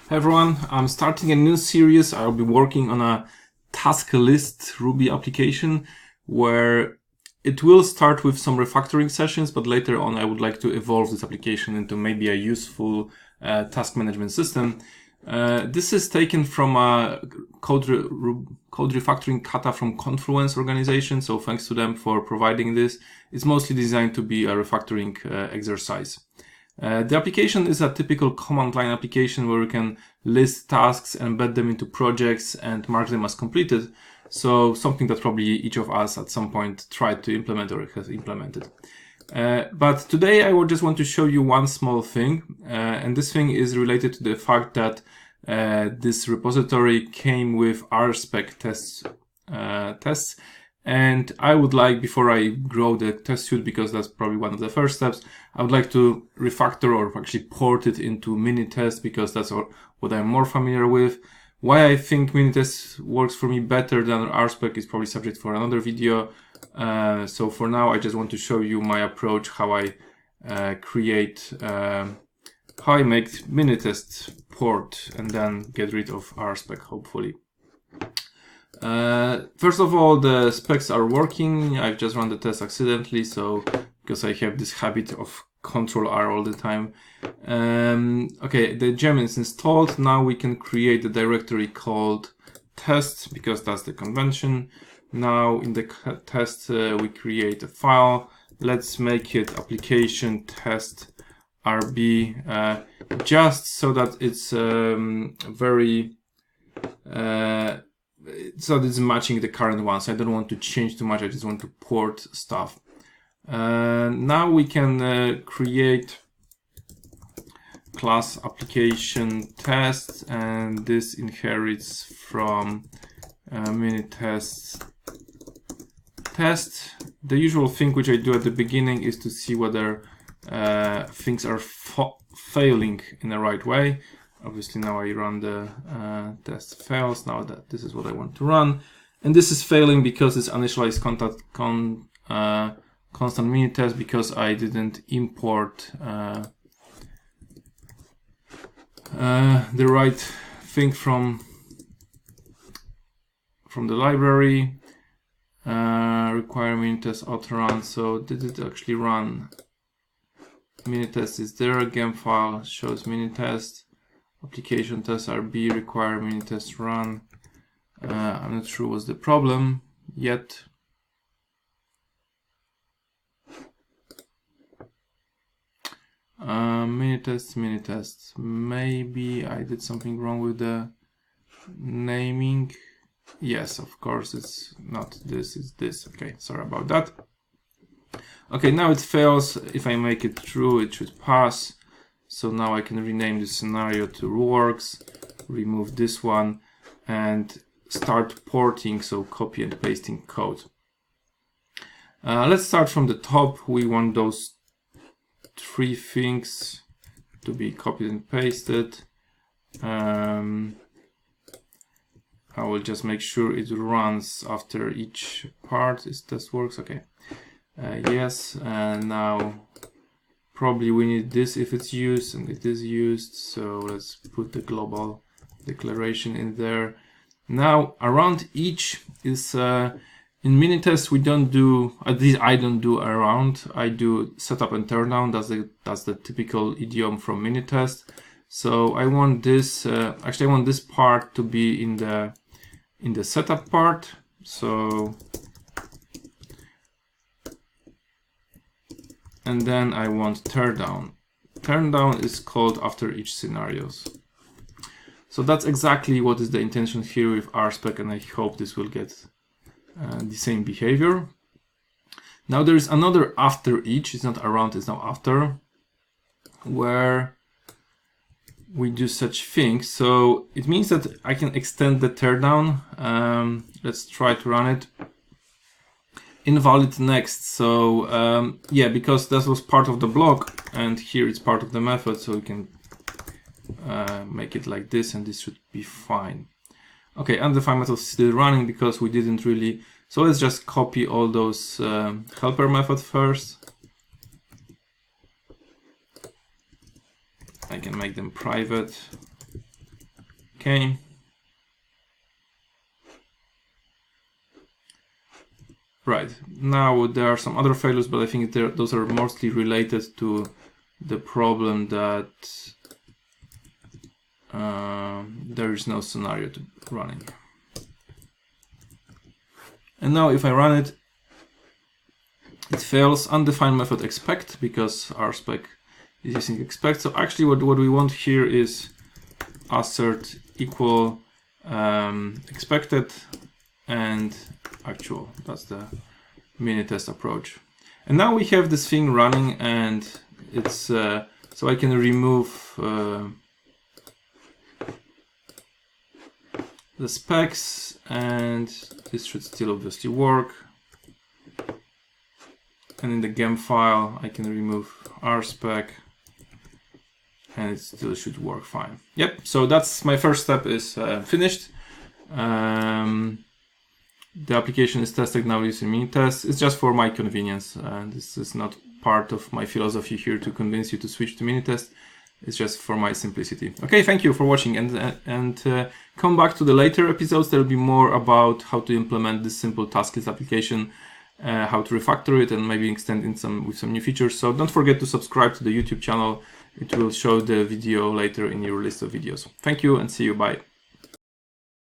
Hey everyone, I'm starting a new series. I'll be working on a task list Ruby application where it will start with some refactoring sessions, but later on I would like to evolve this application into maybe a useful task management system. This is taken from a code refactoring kata from Confluence organization, so thanks to them for providing this. It's mostly designed to be a refactoring exercise. The application is a typical command line application where we can list tasks, embed them into projects, and mark them as completed. So something that probably each of us at some point tried to implement or has implemented. But today I would just want to show you one small thing, and this thing is related to the fact that this repository came with Rspec tests. And I would like, before I grow the test suite, because that's probably one of the first steps, I would like to refactor or actually port it into minitest because that's what I'm more familiar with. Why I think minitest works for me better than Rspec is probably subject for another video. So for now, I just want to show you my approach, how I how I make minitest port and then get rid of Rspec, hopefully. First of all, the specs are working. I've just run the test accidentally, so because I have this habit of Control R all the time. Okay, the gem is installed. Now we can create a directory called test because that's the convention. Now in the test, we create a file. Let's make it application test RB, just so that it's so this is matching the current one, so I don't want to change too much, I just want to port stuff. Now we can create class application test, and this inherits from minitest test. The usual thing which I do at the beginning is to see whether things are failing in the right way. Obviously now I run the test fails. Now that this is what I want to run, and this is failing because it's initialized constant minitest because I didn't import the right thing from the library. Require minitest auto run. So did it actually run? Minitest is there. Gem file shows minitest. Application test RB require minitest run. I'm not sure what's the problem yet. Minitest. Maybe I did something wrong with the naming. Yes, of course, it's not this, it's this. Okay, sorry about that. Okay, now it fails. If I make it true, it should pass. So now I can rename this scenario to works, remove this one, and start porting, so copy and pasting code. Let's start from the top. We want those three things to be copied and pasted. I will just make sure it runs after each part. Is this works? Okay. Yes, and now probably we need this if it's used, and it is used, so let's put the global declaration in there. Now around each is in minitest we don't do, at least I don't do around, I do setup and turn down. That's the typical idiom from minitest. So I want this actually I want this part to be in the setup part. So and then I want turn down. Turn down is called after each scenarios. So that's exactly what is the intention here with Rspec, and I hope this will get the same behavior. Now there is another after each. It's not around, it's now after, where we do such things. So it means that I can extend the turn down. Let's try to run it. Invalid next. So yeah, because that was part of the block and here it's part of the method, so we can make it like this, and this should be fine. Okay, undefined method is still running because we didn't really. So let's just copy all those helper methods first. I can make them private. OK. Right, now there are some other failures, but I think those are mostly related to the problem that there is no scenario to running. And now if I run it, it fails undefined method expect because Rspec is using expect. So actually what we want here is assert equal expected and actual. That's the minitest approach. And now we have this thing running, and it's so I can remove the specs, and this should still obviously work. And in the gem file, I can remove Rspec, and it still should work fine. Yep. So that's my first step is finished. The application is tested now using minitest. It's just for my convenience. This is not part of my philosophy here to convince you to switch to minitest. It's just for my simplicity. Okay, thank you for watching, and come back to the later episodes. There will be more about how to implement this simple task list application, how to refactor it, and maybe extend in with some new features. So don't forget to subscribe to the YouTube channel. It will show the video later in your list of videos. Thank you and see you. Bye.